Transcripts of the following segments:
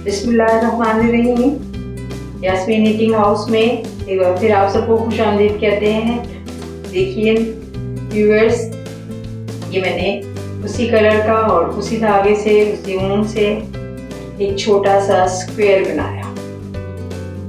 बिस्मिल्लाहिर्रहमानिर्रहीम। Yasmin knitting house में एक बार फिर आप सबको खुशामदीद कहते हैं। देखिए व्यूअर्स, ये मैंने उसी कलर का और उसी धागे से, उसी ऊन से एक छोटा सा स्क्वायर बनाया।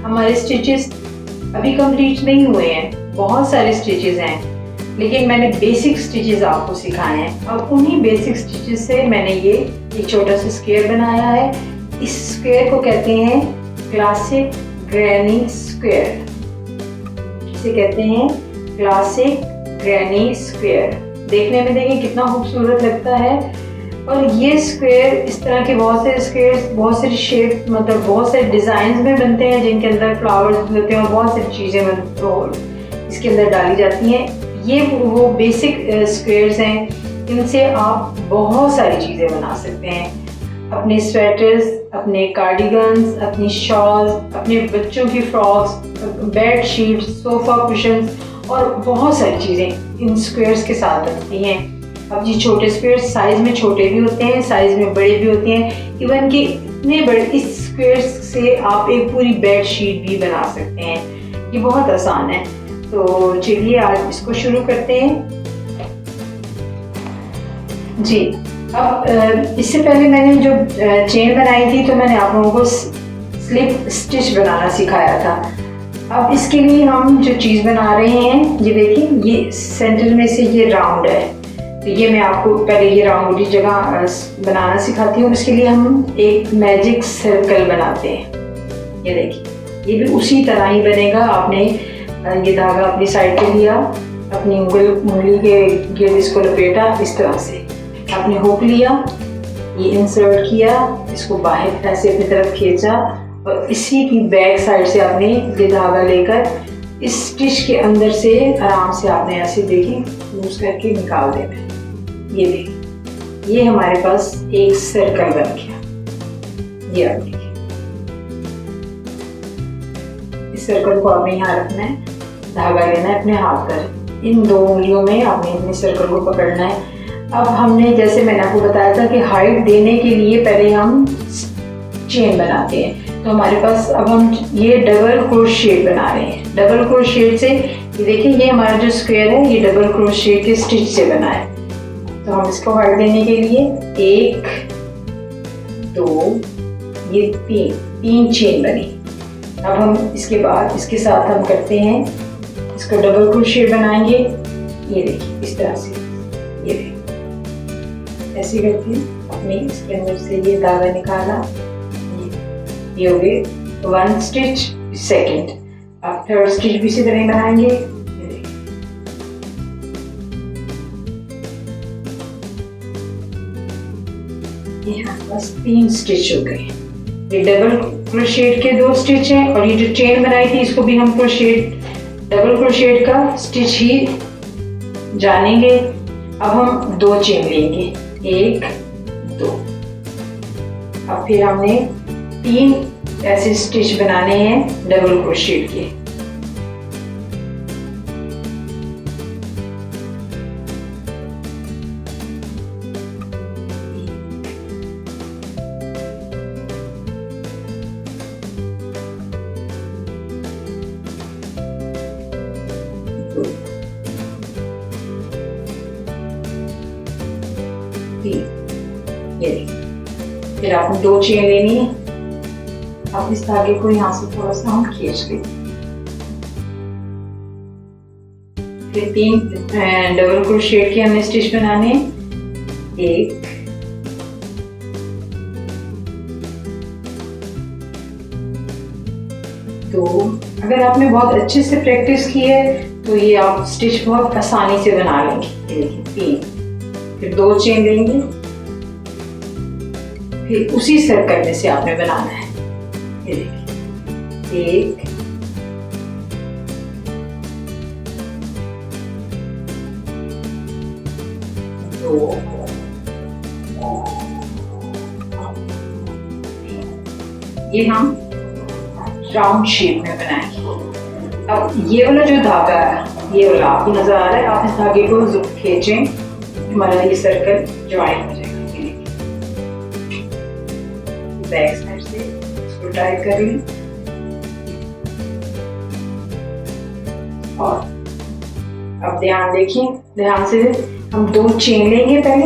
हमारे स्टिचेस अभी कंप्लीट नहीं हुए हैं, बहुत सारे स्टिचेस हैं, लेकिन मैंने बेसिक स्टिचेस आपको सिखाए हैं। अब उन्हीं बेसिक स्टिचेस से मैंने ये एक छोटा सा स्क्वायर बनाया है। इस स्क्वायर को कहते हैं क्लासिक ग्रैनी स्क्वायर। इसे कहते हैं क्लासिक ग्रैनी स्क्वायर। देखने में देखिए कितना खूबसूरत लगता है। और ये स्क्वायर, इस तरह के बहुत से स्क्वायर बहुत सारी शेप, मतलब बहुत सारे डिज़ाइन में बनते हैं, जिनके अंदर फ्लावर्स होते हैं और बहुत सारी चीज़ें इसके अंदर डाली जाती हैं। ये वो बेसिक स्क्वायर्स हैं, इनसे आप बहुत सारी चीज़ें बना सकते हैं। अपने स्वेटर्स, अपने कार्डिगन्स, अपनी शॉल्स, अपने बच्चों की frocks, bed sheets, sofa cushions और बहुत सारी चीज़ें इन स्क्वायर्स के साथ बनती हैं। अब ये छोटे स्क्वायर्स साइज़ में छोटे भी होते हैं, साइज़ में बड़े भी होते हैं। इवन कि इतने बड़े इस स्क्वायर्स से आप एक पूरी बेड शीट भी बना सकते हैं। ये बहुत आसान है। तो चलिए आज इसको शुरू करते हैं जी। अब इससे पहले मैंने जो चेन बनाई थी, तो मैंने आप लोगों को स्लिप स्टिच बनाना सिखाया था। अब इसके लिए हम जो चीज़ बना रहे हैं, ये देखिए, ये सेंटर में से ये राउंड है। तो ये मैं आपको पहले ये राउंड की जगह बनाना सिखाती हूँ। इसके लिए हम एक मैजिक सर्कल बनाते हैं। ये देखिए, ये भी उसी तरह ही बनेगा। आपने ये धागा अपनी साइड पे लिया, अपनी उंगली के गिर्द इसको लपेटा, इस तरह से आपने हुक लिया, ये इंसर्ट किया, इसको बाहर ऐसे अपनी तरफ खींचा और इसी की बैक साइड से आपने ये धागा लेकर इस स्टिच के अंदर से आराम से आपने ऐसे देखिए लूज करके निकाल देना। ये देखिए, ये हमारे पास एक सर्कल बन गया। ये आप देखिए, इस सर्कल को आपने यहाँ रखना है, धागा लेना है अपने हाथ पर, इन दो उंगलियों में आपने अपने सर्कल को पकड़ना है। अब हमने, जैसे मैंने आपको बताया था कि हाइट देने के लिए पहले हम चेन बनाते हैं, तो हमारे पास अब हम ये डबल क्रोशेट बना रहे हैं। डबल क्रोशेट से ये देखिए, ये हमारा जो स्क्वायर है ये डबल क्रोशेट के स्टिच से बना है। तो हम इसको हाइट देने के लिए 1 2 ये तीन चेन बनी। अब हम इसके बाद इसके साथ हम करते हैं, इसको डबल क्रोशेट बनाएंगे। ये देखिए, इस तरह से, ये देखिए ऐसे करके अपने इसके अंदर से ये धागा निकाला। ये हो गए 1 स्टिच, सेकेंड। अब थर्ड स्टिच भी इसी तरह बनाएंगे। यहाँ बस 3 स्टिच हो गए। ये डबल क्रोशेट के 2 स्टिच हैं और ये जो चेन बनाई थी इसको भी हम डबल क्रोशेट का स्टिच ही जानेंगे। अब हम 2 चेन लेंगे, 1 2। अब फिर हमने 3 ऐसे स्टिच बनाने हैं डबल क्रोशेट के। ये फिर आपने 2 चेन लेनी है। अब इस धागे को यहाँ से थोड़ा सा हम खींच लेंगे। फिर 3 डबल क्रोशेट के हमने स्टिच बनाने, 1 2। अगर आपने बहुत अच्छे से प्रैक्टिस की है तो ये आप स्टिच बहुत आसानी से बना लेंगे। ये देखिए 3, फिर 2 चेन लेंगे, फिर उसी सर्कल में से आपने बनाना है। ये देखिए, 1 2 ये हम राउंड शेप में बनाएंगे। अब ये वाला जो धागा है, ये वाला आपको नजर आ रहा है, आप इस धागे को खींचें, हमारा ये सर्कल ज्वाइन हो जाएगा। बैक साइड से इसको टाइट कर लें और अब देखिए ध्यान से हम 2 चेन लेंगे पहले।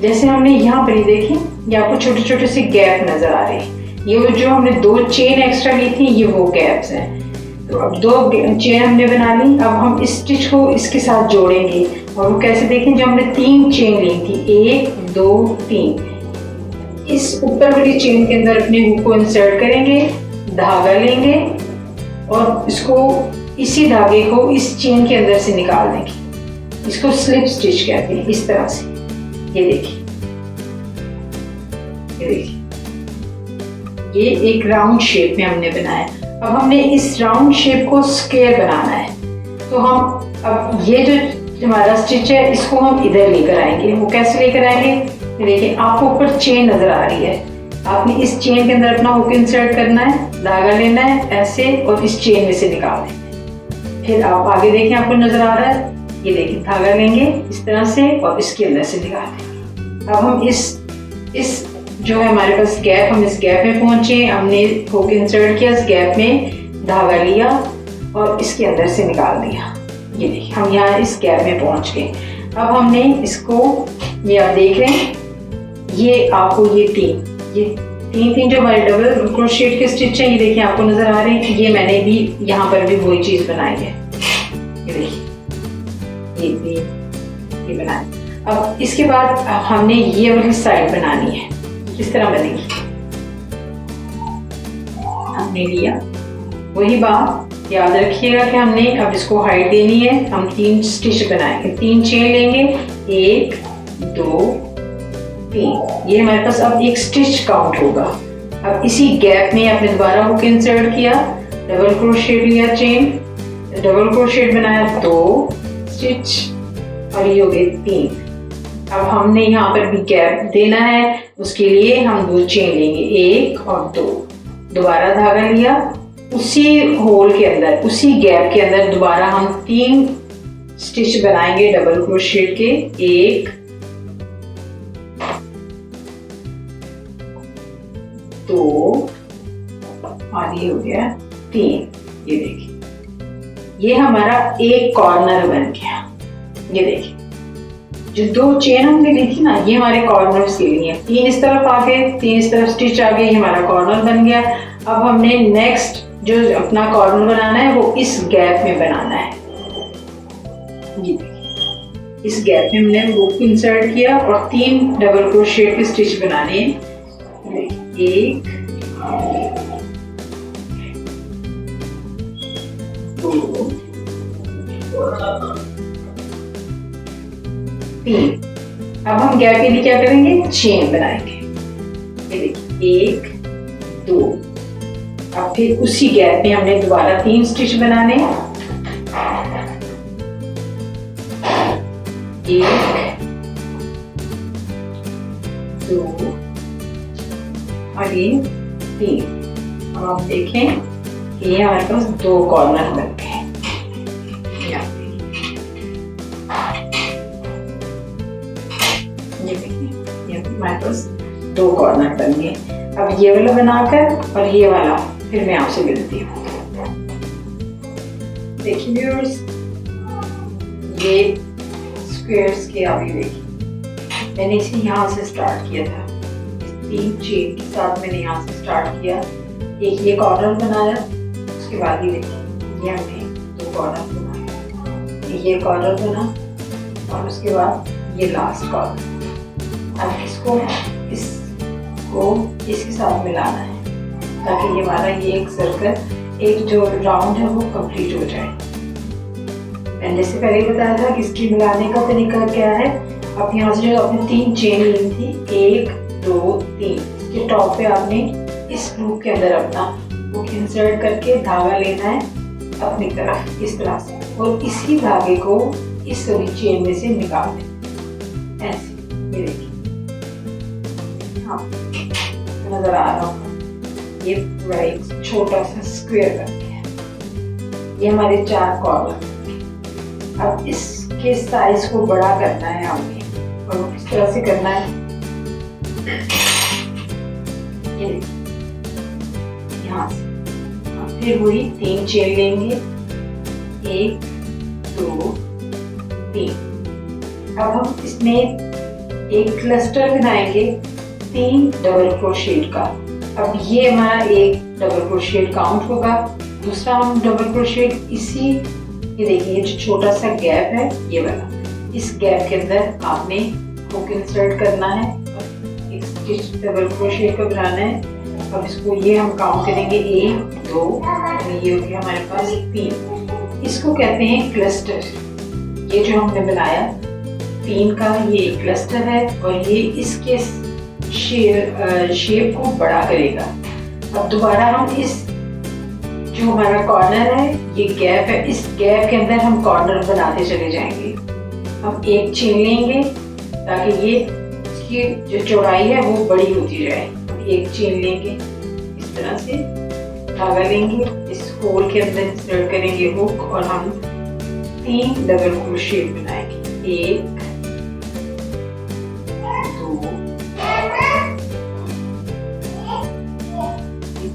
जैसे हमने यहाँ पर देखी, ये आपको छोटे छोटे से गैप नजर आ रहे हैं। ये जो हमने 2 चेन एक्स्ट्रा ली थी, ये वो गैप्स हैं। तो अब 2 चेन हमने बना ली। अब हम इस स्टिच को इसके साथ जोड़ेंगे। और वो कैसे देखें, जब हमने 3 चेन ली थी, 1 2 3, इस ऊपर वाली चेन के अंदर अपने हुक को इंसर्ट करेंगे, धागा लेंगे और इसको इसी धागे को इस चेन के अंदर से निकाल देंगे। इसको स्लिप स्टिच कहते हैं। इस तरह से ये देखिए, ये एक राउंड शेप में हमने बनाया। अब हमने इस राउंड शेप को स्क्वायर बनाना है। तो हम अब ये जो हमारा स्टिच है, इसको हम इधर लेकर आएंगे। वो कैसे लेकर आएंगे, देखिए आपको ऊपर चेन नजर आ रही है। आपने इस चेन के अंदर अपना हुक इंसर्ट करना है, धागा लेना है ऐसे और इस चेन में से निकाल देना है। फिर आप आगे देखें, आपको नजर आ रहा है, ये देखिए धागा लेंगे इस तरह से और इसके अंदर से निकाल देंगे। अब हम इस जो है हमारे पास गैप, हम इस गैप में पहुंचे, हमने हुक इंसर्ट किया, इस गैप में धागा लिया और इसके अंदर से निकाल दिया। ये देखिए हम यहाँ इस गैप में पहुंच गए। अब हमने इसको, ये आप देख रहे हैं, ये आपको ये तीन जो हमारे डबल क्रोशेट के स्टिच हैं, ये देखिए आपको नजर आ रहे हैं। ये मैंने भी यहाँ पर भी वही चीज बनाई है। ये देखिए ये बनाई। अब इसके बाद हमने ये वाली साइड बनानी है। किस तरह बनेगी, हमने लिया, वही बात याद रखिएगा कि हमने अब इसको हाइट देनी है। हम 3 स्टिच बनाएंगे, 3 चेन लेंगे, 1 2 3। ये हमारे पास अब एक स्टिच काउंट होगा। अब इसी गैप में आपने दोबारा हुक इंसर्ट किया, डबल क्रोशेट लिया, चेन डबल क्रोशेट बनाया, 2 स्टिच और ये हो गए 3। अब हमने यहाँ पर भी गैप देना है, उसके लिए हम 2 चेन लेंगे, 1 और 2। दोबारा धागा लिया, उसी होल के अंदर, उसी गैप के अंदर दोबारा हम 3 स्टिच बनाएंगे डबल क्रोशेट के, 1 2 और ये हो गया 3। ये देखिए ये हमारा एक कॉर्नर बन गया। ये देखिए जो 2 चेन हमने ली थी ना, ये हमारे कॉर्नर्स के लिए, 3 इस तरफ आ गए, 3 इस तरफ स्टिच आ गए, ये हमारा कॉर्नर बन गया। अब हमने नेक्स्ट जो अपना कॉर्नर बनाना है वो इस गैप में बनाना है। ये इस गैप में हमने हुक इंसर्ट किया और 3 डबल क्रोशेट के स्टिच बनाने हैं। 1 2 3। अब हम गैप के लिए क्या करेंगे, चेन बनाएंगे। ये देखिए 1 2। अब फिर उसी गैप में हमने दोबारा 3 स्टिच बनाने, 1 2 और ये 3। अब आप देखें कि ये हमारे पास 2 कॉर्नर बन गए। ये देखिए ये हमारे पास 2 कॉर्नर बन गए। अब ये वाला बनाकर और ये वाला फिर मैं आपसे मिलती हूँ। देखिए व्यूअर्स, ये स्क्वायर्स के अभी देखिए मैंने इसे यहाँ से स्टार्ट किया था, 3 चेन के साथ मैंने यहाँ से स्टार्ट किया, एक ये कॉर्नर बनाया, उसके बाद ये देखिए ये हमने 2 कॉर्नर बनाए, ये कॉर्नर बना और उसके बाद ये लास्ट कॉर्नर। अब इसको इसके साथ मिलाना है ताकि ये हमारा ये एक सर्कल, एक जो राउंड है वो कंप्लीट हो जाए। मैंने जैसे पहले बताया था कि इसकी मिलाने का तरीका क्या है। अब यहाँ से जो आपने 3 चेन ली थी, 1 2 3, इसके टॉप पे आपने इस लूप के अंदर अपना हुक इंसर्ट करके धागा लेना है अपनी तरफ इस तरह से, और इसी धागे को इस वाली चेन में से निकाल दें ऐसे। ये देखिए हाँ नजर आ रहा होगा, ये पूरा एक छोटा सा स्क्वायर करते हैं। ये हमारे 4 कॉर्नर। अब इसके साइज को बड़ा करना है हमें, और वो किस तरह से करना है, ये यहाँ से। अब फिर वही 3 चेन लेंगे, 1 2 3। अब हम इसमें एक क्लस्टर बनाएंगे 3 डबल क्रोशेट का। अब ये हमारा एक डबल क्रोशेट काउंट होगा। दूसरा हम डबल क्रोशेट इसी, ये देखिए जो छोटा सा गैप है ये वाला, इस गैप के अंदर आपने हुक इंसर्ट करना है, एक स्टिच डबल क्रोशेट को बनाना है। अब इसको ये हम काउंट करेंगे 1 2, ये हो गया हमारे पास 3। इसको कहते हैं क्लस्टर। ये जो हमने बनाया 3 का ये एक क्लस्टर है और ये इसके शेप को बड़ा करेगा। अब दोबारा हम इस जो हमारा कॉर्नर है, ये गैप है, इस गैप के अंदर हम कॉर्नर बनाते चले जाएंगे। हम एक चेन लेंगे ताकि ये इसकी जो चौड़ाई है वो बड़ी होती जाए। एक चेन लेंगे, इस तरह से धागा लेंगे, इस होल के अंदर इंसर्ट करेंगे हुक और हम 3 डबल क्रोशेट बनाएंगे, 1 2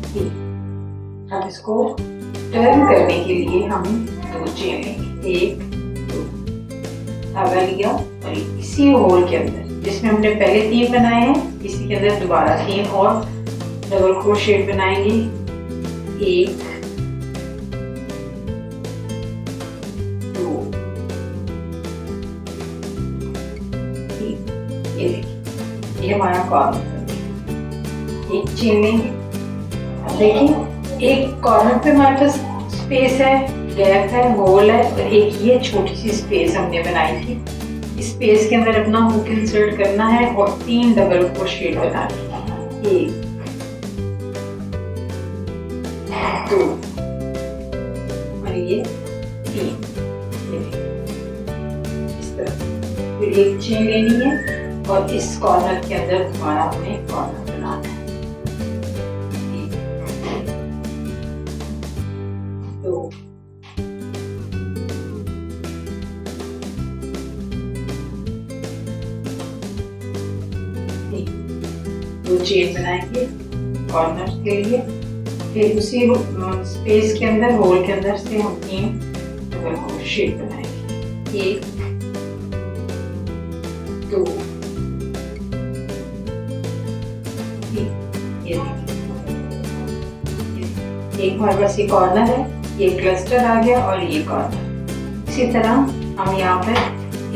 3। अब इसको टर्न करने के लिए हम 2 चेन लेंगे, 1 2, धागा लिया और इसी होल के अंदर जिसमें हमने पहले 3 बनाए हैं, इसी के अंदर दोबारा 3 और डबल क्रोशेट बनाएंगे, 1 2 3। ये देखिए ये हमारा कॉर्नर। एक चेन लेंगे। अब देखिए एक कॉर्नर पे हमारे पास स्पेस है, गैप है, होल है और एक ये छोटी सी स्पेस हमने बनाई थी। इस स्पेस के अंदर अपना हुक इंसर्ट करना है और 3 डबल क्रोशेट बनाने हैं, 1 2 और ये 3। इस तरह फिर एक चेन लेनी है और इस कॉर्नर के अंदर दोबारा हमें कॉर्नर बनाना है, 2 चेन बनाएंगे कॉर्नर के लिए। फिर उसी स्पेस के अंदर होल के अंदर से हम 3 डबल क्रोशेट बनाएंगे, 1 2 3। एक हमारे पास ये कॉर्नर है, ये क्लस्टर आ गया और ये कॉर्नर। इसी तरह हम यहाँ पर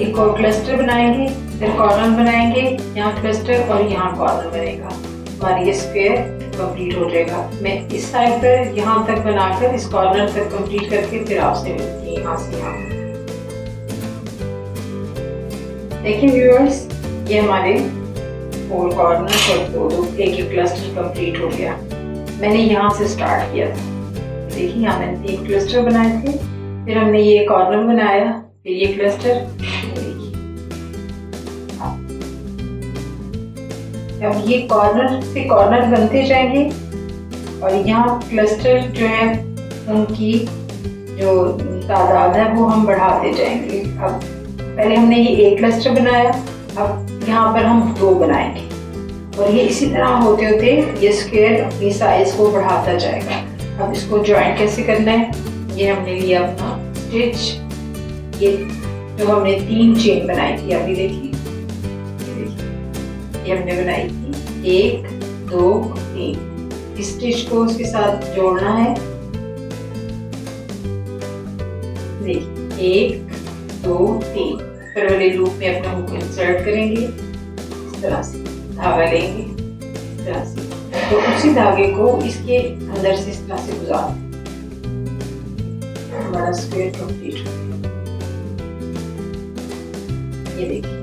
एक और क्लस्टर बनाएंगे, फिर कॉर्नर बनाएंगे, यहाँ क्लस्टर और यहाँ कॉर्नर बनेगा। हमारा ये स्क्वायर कंप्लीट हो जाएगा। मैं इस साइड पर यहाँ तक बनाकर इस कॉर्नर तक कंप्लीट करके फिर आपसे मिलती हूँ यहाँ से यहाँ। देखिए व्यूअर्स, ये हमारे 4 कॉर्नर और 2 एक क्लस्टर कंप्लीट हो गया। मैंने यहाँ से स्टार्ट किया था। देखिए यहाँ मैंने 3 क्लस्टर बनाए थे, फिर हमने ये कॉर्नर बनाया, फिर ये क्लस्टर। अब ये कॉर्नर से कॉर्नर बनते जाएंगे और यहाँ क्लस्टर जो है उनकी जो तादाद है वो हम बढ़ाते जाएंगे। अब पहले हमने ये एक क्लस्टर बनाया, अब यहाँ पर हम 2 बनाएंगे और ये इसी तरह होते होते ये स्क्वायर अपनी साइज को बढ़ाता जाएगा। अब इसको ज्वाइंट कैसे करना है, ये हमने लिया अपना स्टिच, ये जो हमने 3 चेन बनाई थी, अभी देखिए ये हमने बनाई थी 1 2 3। इस स्टिच को उसके साथ जोड़ना है, देखिए 1 2 3। फिर वाले लूप में अपना हुक इंसर्ट करेंगे, इस तरह से धागा लेंगे, इस तरह से, तो उसी धागे को इसके अंदर से इस तरह से गुजार हमारा स्क्वायर कंप्लीट हो गया। ये देखिए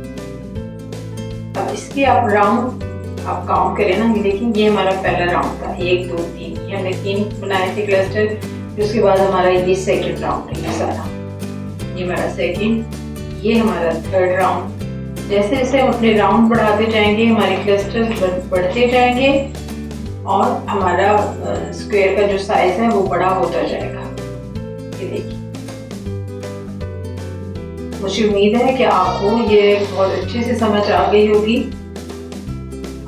अब इसके आप राउंड आप काउंट करें ना, ये देखिए ये हमारा पहला राउंड था, 1 2 3, ये हमने 3 बनाए थे क्लस्टर। फिर उसके बाद हमारा ये सेकंड राउंड है, ये सारा ये हमारा सेकंड, ये हमारा थर्ड राउंड। जैसे जैसे हम अपने राउंड बढ़ाते जाएंगे हमारे क्लस्टर बढ़ते जाएंगे और हमारा स्क्वायर का जो साइज है वो बड़ा होता जाएगा। ये देखिए, मुझे उम्मीद है कि आपको ये बहुत अच्छे से समझ आ गई होगी।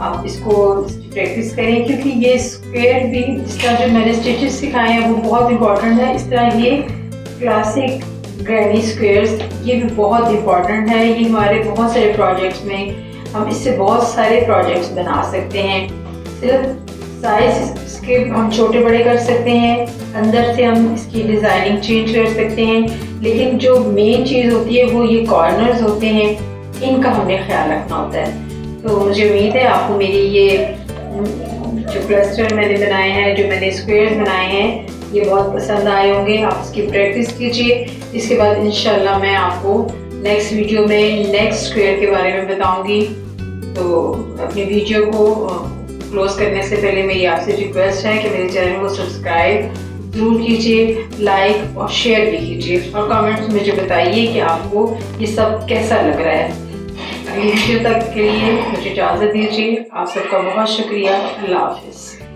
आप इसको प्रैक्टिस करें, क्योंकि ये स्क्वायर भी इस तरह जो मैंने स्टिचेस सिखाए हैं वो बहुत इंपॉर्टेंट है। इस तरह ये क्लासिक ग्रैनी स्क्वायर्स ये भी बहुत इंपॉर्टेंट है। ये हमारे बहुत सारे प्रोजेक्ट्स में हम इससे बहुत सारे प्रोजेक्ट्स बना सकते हैं। सिर्फ साइज इसके हम छोटे बड़े कर सकते हैं, अंदर से हम इसकी डिज़ाइनिंग चेंज कर सकते हैं, लेकिन जो मेन चीज़ होती है वो ये कॉर्नर्स होते हैं, इनका हमने ख्याल रखना होता है। तो मुझे उम्मीद है आपको मेरी ये जो क्लस्टर मैंने बनाए हैं, जो मैंने स्क्वायर्स बनाए हैं, ये बहुत पसंद आए होंगे। आप इसकी प्रैक्टिस कीजिए। इसके बाद इंशाल्लाह मैं आपको नेक्स्ट वीडियो में नेक्स्ट स्क्वायर के बारे में बताऊंगी। तो अपनी वीडियो को क्लोज करने से पहले मेरी आपसे रिक्वेस्ट है कि मेरे चैनल को सब्सक्राइब ज़रूर कीजिए, लाइक और शेयर भी कीजिए, और कमेंट्स में मुझे बताइए कि आपको ये सब कैसा लग रहा है। अगली वीडियो तक के लिए मुझे इजाज़त दीजिए। आप सबका बहुत शुक्रिया। अल्लाह हाफिज़।